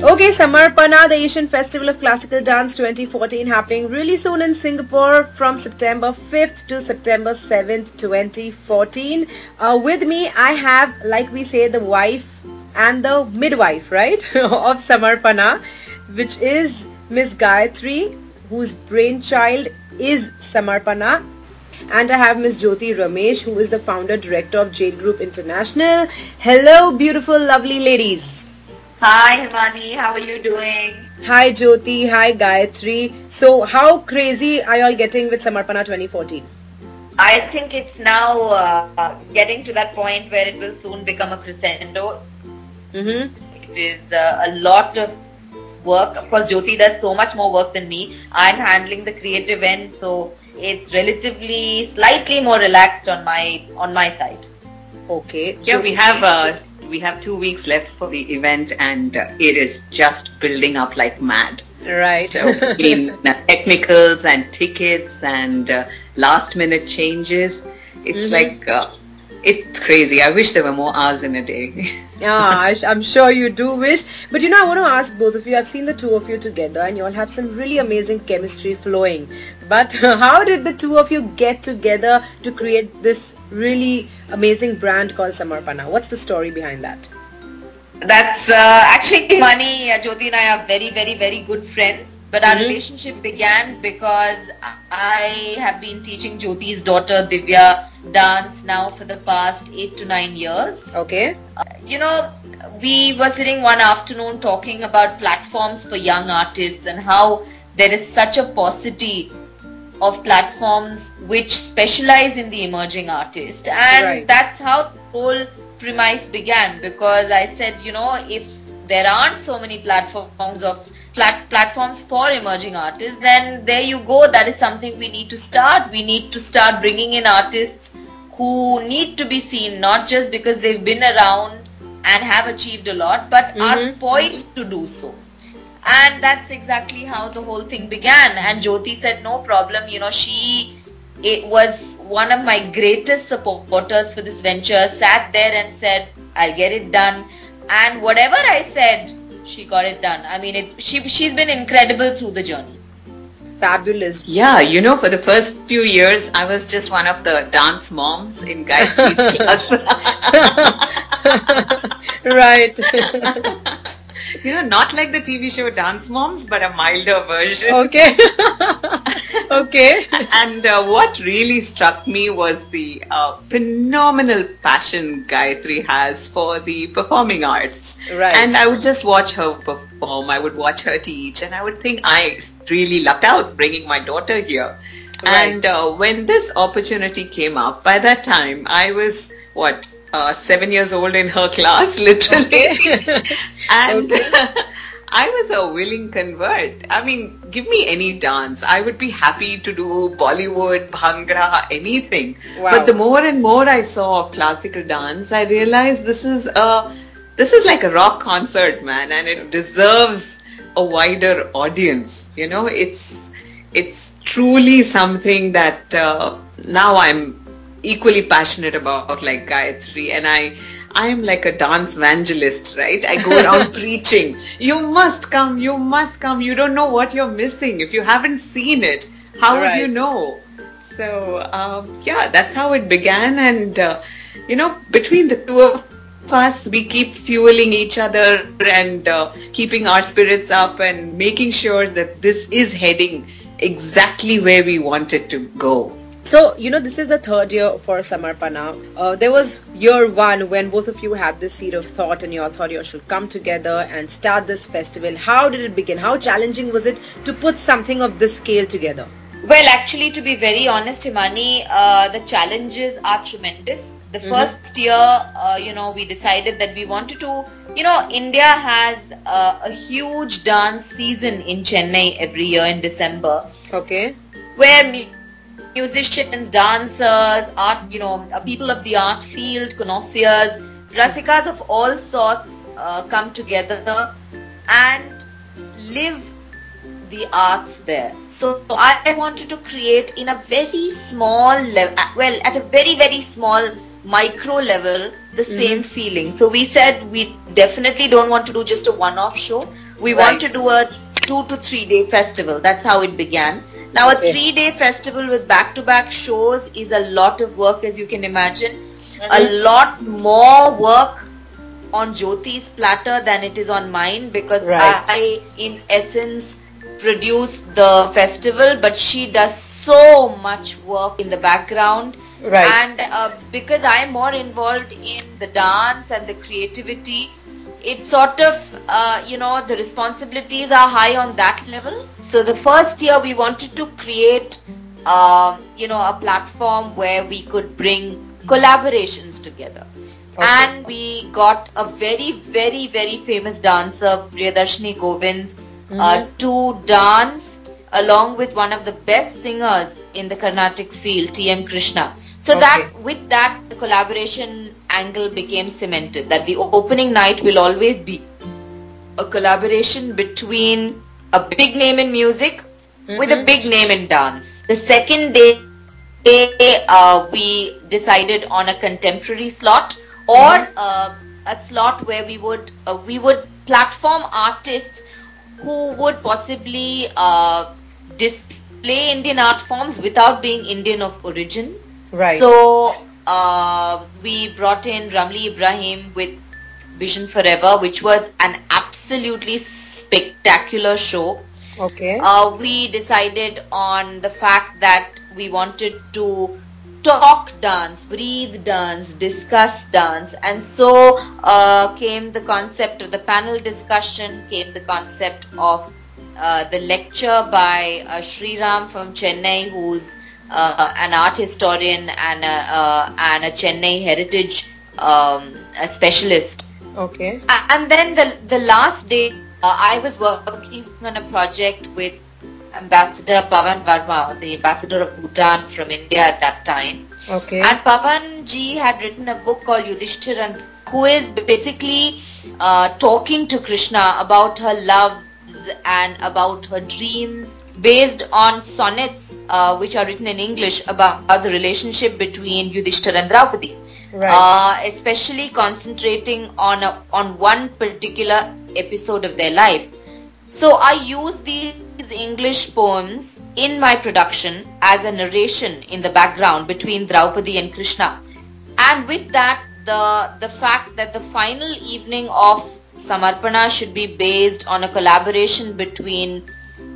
Okay, Samarpana, the Asian Festival of Classical Dance 2014, happening really soon in Singapore from September 5th to September 7th, 2014. With me, I have, like we say, the wife and the midwife, right, of Samarpana, which is Miss Gayatri, whose brainchild is Samarpana. And I have Miss Jyoti Ramesh, who is the founder director of Jade Group International. Hello, beautiful, lovely ladies. Hi, Himani. How are you doing? Hi, Jyoti. Hi, Gayatri. So, how crazy are y'all getting with Samarpana 2014? I think it's now getting to that point where it will soon become a crescendo. It is a lot of work. Of course, Jyoti does so much more work than me. I'm handling the creative end, so it's relatively slightly more relaxed on my side. Okay. Yeah, we have 2 weeks left for the event, and it is just building up like mad. Right. So in technicals and tickets and last minute changes, it's like it's crazy. I wish there were more hours in a day. Yeah, I'm sure you do wish. But I want to ask both of you, I've seen the two of you together and you all have some really amazing chemistry flowing. But how did the two of you get together to create this really amazing brand called Samarpana? What's the story behind that? That's actually Himani, Jyoti and I are very, very, very good friends. But our relationship began because I have been teaching Jyoti's daughter Divya dance now for the past 8 to 9 years. Okay. We were sitting one afternoon talking about platforms for young artists and how there is such a paucity of platforms which specialize in the emerging artist. And that's how the whole premise began, because I said, if there aren't so many platforms for emerging artists, then there you go. That is something we need to start. We need to start bringing in artists who need to be seen, not just because they've been around and have achieved a lot, but are poised to do so. And that's exactly how the whole thing began. And Jyoti said, no problem. It was one of my greatest supporters for this venture, sat there and said, I'll get it done. And whatever I said, she got it done. I mean, she's been incredible through the journey. Fabulous. Yeah, for the first few years, I was just one of the dance moms in Gayatri's class. Right. Not like the TV show Dance Moms, but a milder version. Okay. Okay. And what really struck me was the phenomenal passion Gayatri has for the performing arts. Right. And I would just watch her perform. I would watch her teach, and I would think I really lucked out bringing my daughter here. Right. And when this opportunity came up, by that time I was 7 years old in her class, literally. Okay. And I was a willing convert. I mean, give me any dance. I would be happy to do Bollywood, Bhangra, anything. Wow. But the more and more I saw of classical dance, I realized this is like a rock concert, man, and it deserves a wider audience. It's truly something that now I'm equally passionate about, like Gayatri, and I am like a dance evangelist, right? I go around preaching, you must come, you don't know what you're missing. If you haven't seen it, how would you know? So that's how it began. And between the two of us, we keep fueling each other and keeping our spirits up and making sure that this is heading exactly where we want it to go. So, this is the third year for Samarpana. There was year one when both of you had this seed of thought and you all thought you should come together and start this festival. How did it begin? How challenging was it to put something of this scale together? Well, actually, to be very honest, Himani, the challenges are tremendous. The first year, we decided that we wanted to, India has a huge dance season in Chennai every year in December. Okay. Where musicians, dancers, art, people of the art field, connoisseurs, rasikas of all sorts come together and live the arts there. So I wanted to create in a very small level, at a very, very small micro level, the same feeling. So we said we definitely don't want to do just a one-off show. We want to do a 2 to 3 day festival. That's how it began. Now a 3 day festival with back-to-back shows is a lot of work, as you can imagine. A lot more work on Jyoti's platter than it is on mine, because I, in essence, produce the festival, but she does so much work in the background. And because I am more involved in the dance and the creativity, it's sort of, the responsibilities are high on that level. So the first year we wanted to create, a platform where we could bring collaborations together. And we got a very, very, very famous dancer, Priyadarshini Govind, to dance along with one of the best singers in the Carnatic field, T.M. Krishna. So with that, the collaboration angle became cemented, that the opening night will always be a collaboration between a big name in music with a big name in dance. The second day, we decided on a contemporary slot, or a slot where we would platform artists who would possibly display Indian art forms without being Indian of origin. So we brought in Ramli Ibrahim with Vision Forever, which was an absolutely spectacular show. We decided on the fact that we wanted to talk dance, breathe dance, discuss dance, and so came the concept of the panel discussion, came the concept of the lecture by Sriram from Chennai, who's an art historian and a Chennai heritage specialist. And then the last day, I was working on a project with Ambassador Pavan Verma, the ambassador of Bhutan from India at that time. And Pavan ji had written a book called Yudhishthira, who is basically talking to Krishna about her loves and about her dreams, based on sonnets which are written in English about the relationship between Yudhishthira and Draupadi. Especially concentrating on one particular episode of their life. So I use these English poems in my production as a narration in the background between Draupadi and Krishna. And with that, the fact that the final evening of Samarpana should be based on a collaboration between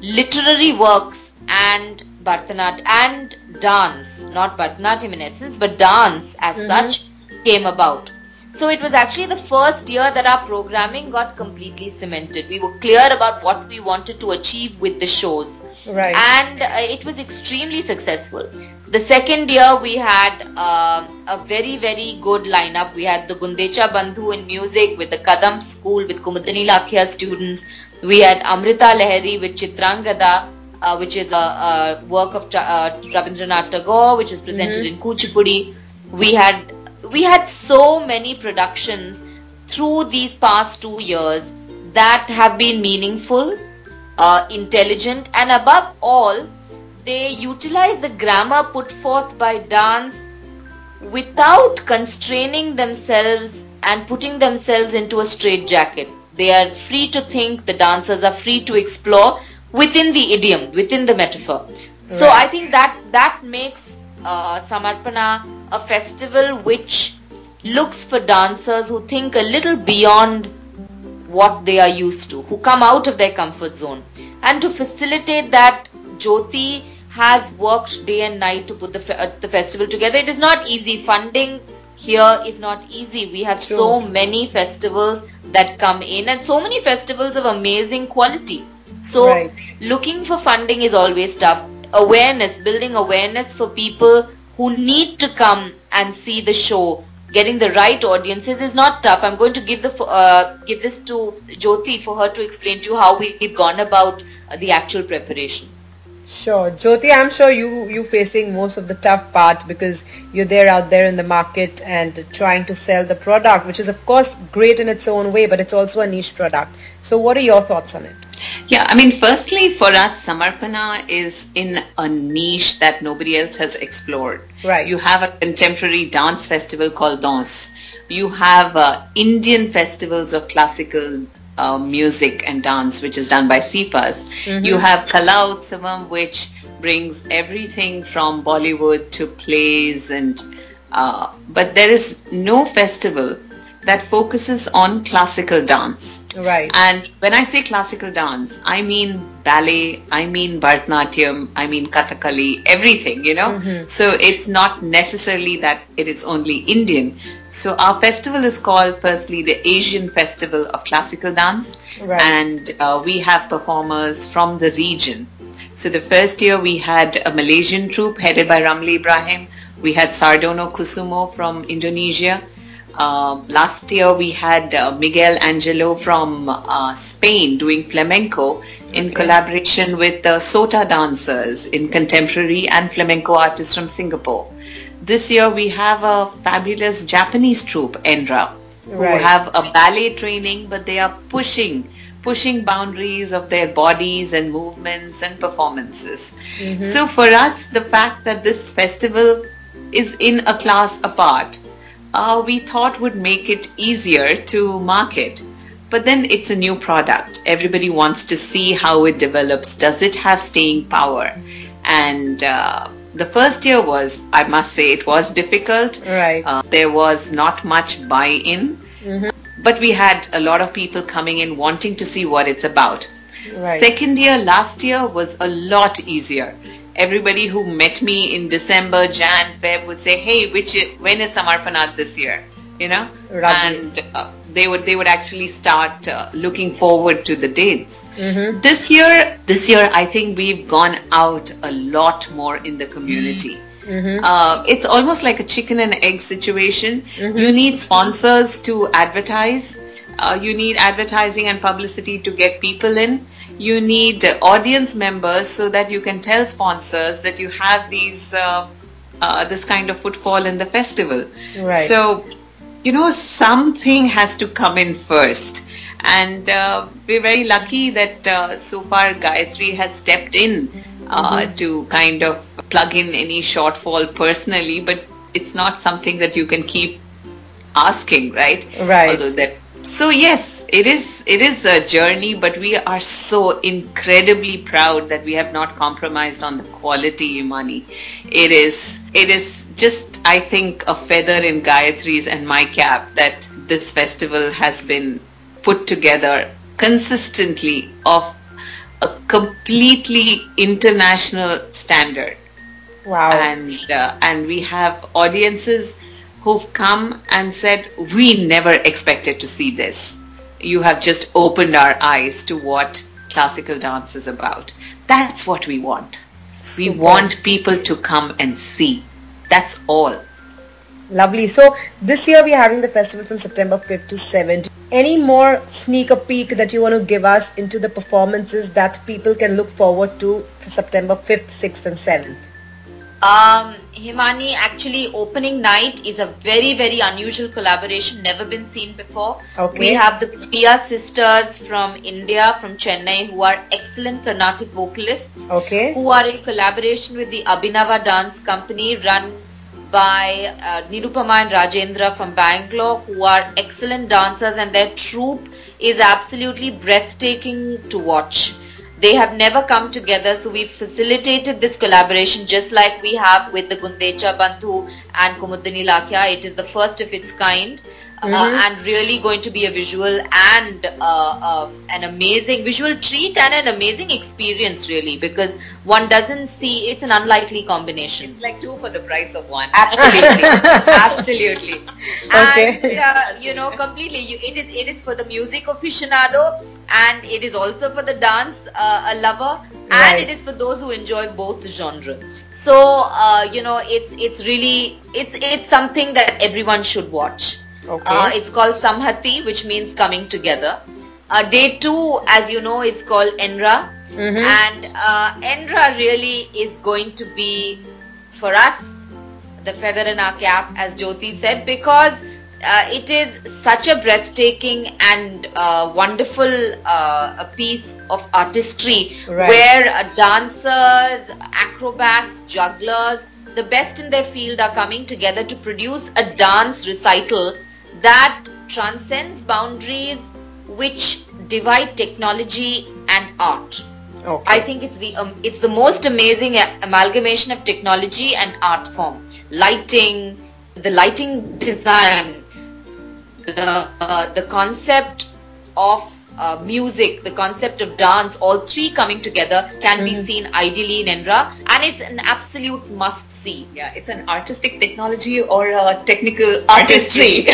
literary works and Bharatanatyam and dance, not Bharatanatyam in essence, but dance as such, came about. So it was actually the first year that our programming got completely cemented. We were clear about what we wanted to achieve with the shows. And it was extremely successful. The second year we had a very, very good lineup. We had the Gundecha Bandhu in music with the Kadam school with Kumudani Lakhya students. We had Amrita Lahiri with Chitrangada, which is a work of Rabindranath Tagore, which is presented in Kuchipudi. We had so many productions through these past 2 years that have been meaningful, intelligent, and above all, they utilize the grammar put forth by dance without constraining themselves and putting themselves into a straitjacket. They are free to think, the dancers are free to explore within the idiom, within the metaphor. So I think that makes Samarpana a festival which looks for dancers who think a little beyond what they are used to, who come out of their comfort zone. And to facilitate that, Jyoti has worked day and night to put the festival together. It is not easy. Funding here is not easy. We have so many festivals that come in and so many festivals of amazing quality. So looking for funding is always tough. Awareness, building awareness for people who need to come and see the show, getting the right audiences is not tough. I'm going to give this to Jyoti for her to explain to you how we've gone about the actual preparation. Sure. Jyoti, I'm sure you facing most of the tough part because you're out there in the market and trying to sell the product, which is of course great in its own way, but it's also a niche product. So what are your thoughts on it? Yeah, I mean, firstly, for us, Samarpana is in a niche that nobody else has explored. You have a contemporary dance festival called Danse. You have Indian festivals of classical music and dance, which is done by CIFAs. You have Kala Utsavam, which brings everything from Bollywood to plays, and but there is no festival that focuses on classical dance. Right. And when I say classical dance, I mean ballet, I mean Bharatanatyam, I mean Kathakali, everything, you know. So it's not necessarily that it is only Indian. So our festival is called, firstly, the Asian Festival of Classical Dance. Right. And we have performers from the region. So the first year we had a Malaysian troupe headed by Ramli Ibrahim. We had Sardono Kusumo from Indonesia. Last year we had Miguel Angelo from Spain doing flamenco in collaboration with Sota dancers in contemporary and flamenco artists from Singapore. This year we have a fabulous Japanese troupe, Endra, who have a ballet training, but they are pushing boundaries of their bodies and movements and performances. So for us, the fact that this festival is in a class apart, we thought would make it easier to market. But then it's a new product. Everybody wants to see how it develops. Does it have staying power? And the first year was, I must say, it was difficult. Right. There was not much buy-in. But we had a lot of people coming in wanting to see what it's about. Right. Second year, last year was a lot easier. Everybody who met me in December, Jan, Feb would say, "Hey, when is Samarpana this year?" You know, and they would actually start looking forward to the dates. This year, I think we've gone out a lot more in the community. It's almost like a chicken and egg situation. You need sponsors to advertise. You need advertising and publicity to get people in. You need audience members so that you can tell sponsors that you have these this kind of footfall in the festival. Right. So, you know, something has to come in first. And we're very lucky that so far Gayatri has stepped in to kind of plug in any shortfall personally, but it's not something that you can keep asking, right? Right. So yes, it is a journey, but we are so incredibly proud that we have not compromised on the quality, Imani. It is just, I think, a feather in Gayatri's and my cap that this festival has been put together consistently of a completely international standard. Wow. And we have audiences who've come and said, "We never expected to see this. You have just opened our eyes to what classical dance is about." That's what we want. We want people to come and see. That's all. Lovely. So this year we are having the festival from September 5th to 7th. Any more sneak peek that you want to give us into the performances that people can look forward to for September 5th, 6th and 7th? Himani, actually opening night is a very, very unusual collaboration, never been seen before. Okay. We have the Priya sisters from India, from Chennai, who are excellent Carnatic vocalists. Okay. Who are in collaboration with the Abhinava Dance Company run by Nirupama and Rajendra from Bangalore, who are excellent dancers, and their troupe is absolutely breathtaking to watch. They have never come together, so we facilitated this collaboration just like we have with the Gundecha Bandhu and Kumudini Lakya. It is the first of its kind. And really going to be a visual and an amazing visual treat and an amazing experience, really, because one doesn't see, it's an unlikely combination. It's like two for the price of one. Absolutely. Absolutely. Okay. And you know, completely, it is for the music aficionado, and it is also for the dance a lover, and it is for those who enjoy both genres. So you know, it's really it's something that everyone should watch. Okay. It's called Samhati, which means coming together. Day 2, as you know, is called Enra. And Enra really is going to be, for us, the feather in our cap, as Jyoti said, because it is such a breathtaking and wonderful a piece of artistry, where dancers, acrobats, jugglers, the best in their field are coming together to produce a dance recital that transcends boundaries which divide technology and art. Okay. I think it's the most amazing amalgamation of technology and art form. Lighting, the lighting design, the concept of music, the concept of dance, all three coming together can be seen ideally in Indra, and it's an absolute must-see. Yeah, it's an artistic technology or a technical artistry.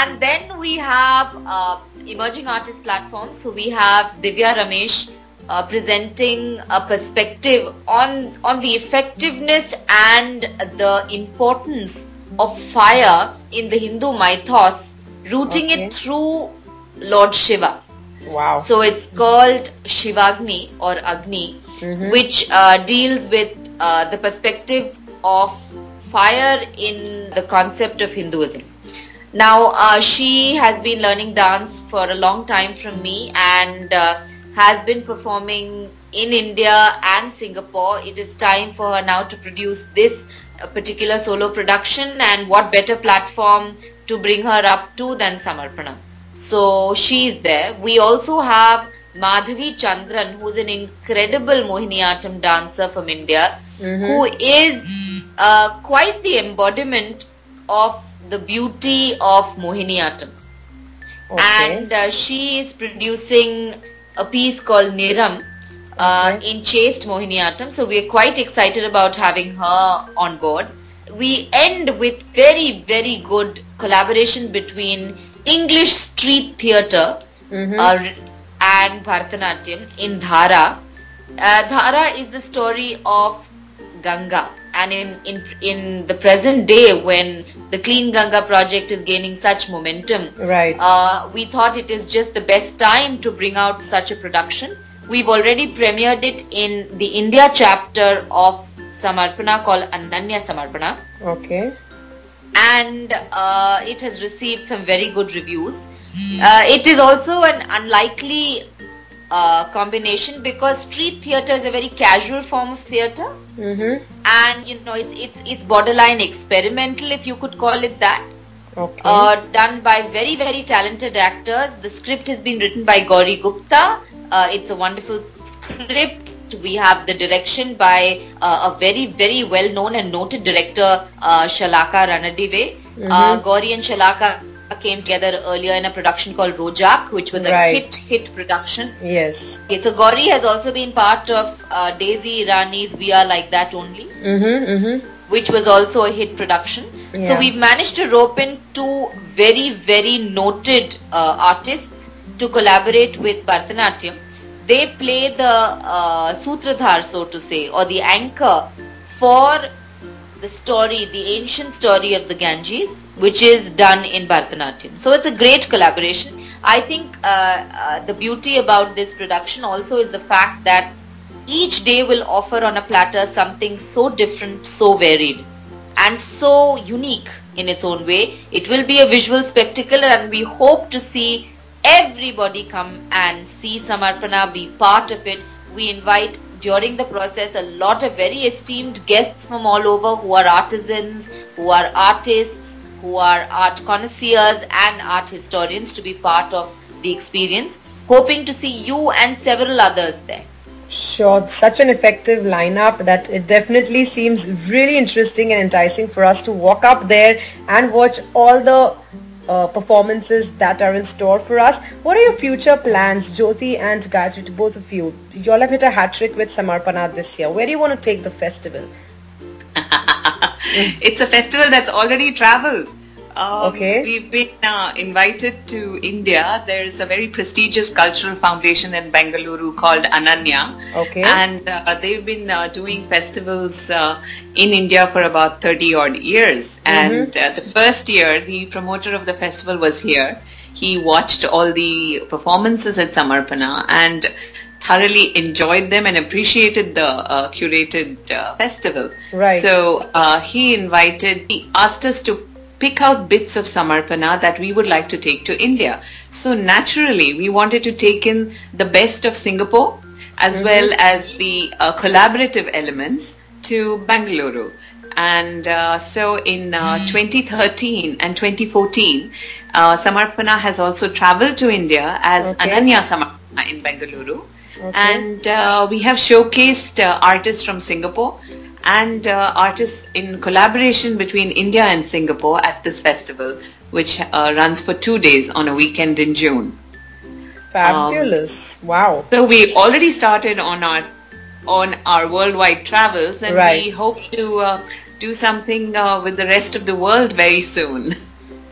And then we have emerging artist platforms. So we have Divya Ramesh presenting a perspective on the effectiveness and the importance of fire in the Hindu mythos, rooting it through Lord Shiva. Wow. So it's called Shivagni or Agni, which deals with the perspective of fire in the concept of Hinduism. Now, she has been learning dance for a long time from me and has been performing in India and Singapore. It is time for her now to produce this particular solo production, and what better platform to bring her up to than Samarpana. So she is there. We also have Madhavi Chandran, who is an incredible Mohiniyattam dancer from India, who is quite the embodiment of the beauty of Mohiniyattam. And she is producing a piece called Niram in chaste Mohiniyattam. So we are quite excited about having her on board. We end with very, very good collaboration between English street theatre and Bharatanatyam in Dhara. Dhara is the story of Ganga, and in the present day, when the Clean Ganga project is gaining such momentum, we thought it is just the best time to bring out such a production. We've already premiered it in the India chapter of Samarpana called Ananya Samarpana. Okay. And it has received some very good reviews. It is also an unlikely combination because street theatre is a very casual form of theatre, and you know it's borderline experimental, if you could call it that. Done by very, very talented actors. The script has been written by Gauri Gupta. It's a wonderful script. We have the direction by a very, very well-known and noted director, Shalaka Ranadive. Gauri and Shalaka came together earlier in a production called Rojak, which was a hit production. Yes. Okay, so Gauri has also been part of Daisy Irani's We Are Like That Only, which was also a hit production. So we've managed to rope in two very, very noted artists to collaborate with Bharatanatyam. They play the Sutradhar, so to say, or the anchor for the story, the ancient story of the Ganges, which is done in Bharatanatyam. So it's a great collaboration. I think the beauty about this production also is the fact that each day will offer on a platter something so different, so varied, and so unique in its own way. It will be a visual spectacle, and we hope to see everybody come and see Samarpana, be part of it. We invite during the process a lot of very esteemed guests from all over who are artisans, who are artists, who are art connoisseurs and art historians to be part of the experience. Hoping to see you and several others there. Sure, such an effective lineup that it definitely seems really interesting and enticing for us to walk up there and watch all the performances that are in store for us. What are your future plans, Jyoti and Gayatri, to both of you? You all have hit a hat trick with Samarpana this year. Where do you want to take the festival? It's a festival that's already traveled. Okay. We've been invited to India. There's a very prestigious cultural foundation in Bengaluru called Ananya. Okay. And they've been doing festivals in India for about 30 odd years. And the first year, the promoter of the festival was here. He watched all the performances at Samarpana and thoroughly enjoyed them and appreciated the curated festival. Right. So he asked us to pick out bits of Samarpana that we would like to take to India. So naturally, we wanted to take in the best of Singapore as well as the collaborative elements to Bengaluru. And so in 2013 and 2014, Samarpana has also traveled to India as Ananya Samarpana in Bengaluru. And we have showcased artists from Singapore and artists in collaboration between India and Singapore at this festival, which runs for 2 days on a weekend in June. Fabulous. Wow. So we already started on our worldwide travels, and we hope to do something with the rest of the world very soon.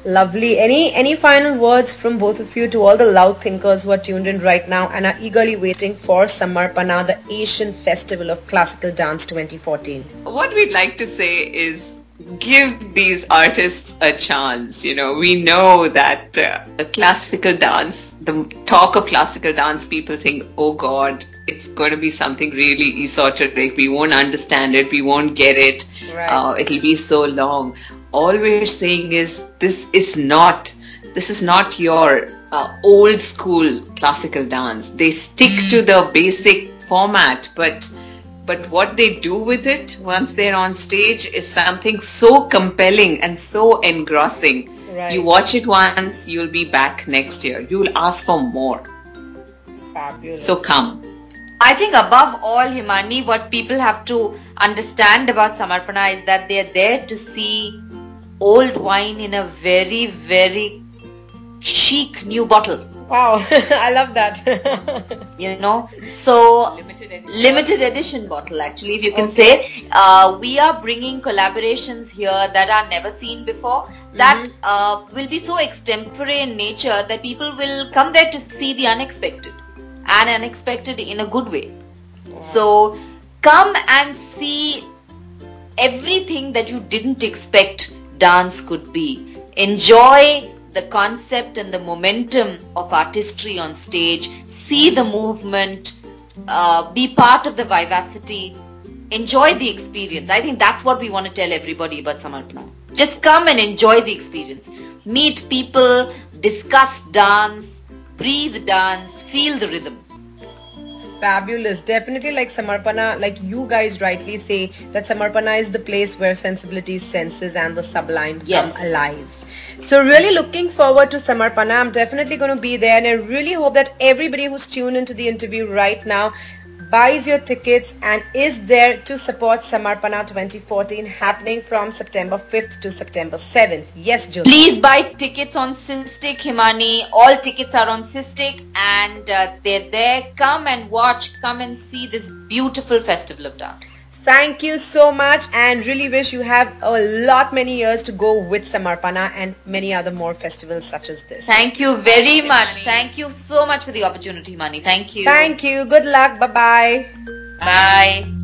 Lovely. Any final words from both of you to all the loud thinkers who are tuned in right now and are eagerly waiting for Samarpana, the Asian Festival of Classical Dance 2014? What we'd like to say is give these artists a chance. You know, we know that classical dance, the talk of classical dance, people think, oh God, it's going to be something really esoteric. We won't understand it. We won't get it. It'll be so long. All we're saying is this is not your old school classical dance. They stick to the basic format, but what they do with it once they're on stage is something so compelling and so engrossing. You watch it once, you'll be back next year. You'll ask for more. Fabulous. So come. I think above all, Himani, what people have to understand about Samarpana is that they are there to see old wine in a very, very chic new bottle. Wow, I love that. You know, so limited edition bottle, actually, if you can say. We are bringing collaborations here that are never seen before, that will be so extempore in nature that people will come there to see the unexpected, and unexpected in a good way. So come and see everything that you didn't expect dance could be. Enjoy the concept and the momentum of artistry on stage. See the movement, be part of the vivacity, enjoy the experience. I think that's what we want to tell everybody about Samarpana. Just come and enjoy the experience. Meet people, discuss dance, breathe dance, feel the rhythm. Fabulous. Definitely, like Samarpana, like you guys rightly say, that Samarpana is the place where sensibilities, senses and the sublime come alive. So really looking forward to Samarpana. I'm definitely going to be there, and I really hope that everybody who's tuned into the interview right now buys your tickets and is there to support Samarpana 2014, happening from September 5th to September 7th. Yes, Jyoti. Please buy tickets on SISTIC, Himani. All tickets are on SISTIC, and they're there. Come and watch, come and see this beautiful festival of dance. Thank you so much, and really wish you have a lot many years to go with Samarpana and many other more festivals such as this. Thank you very much. Thank you so much for the opportunity, Himani. Thank you. Thank you. Good luck. Bye-bye. Bye.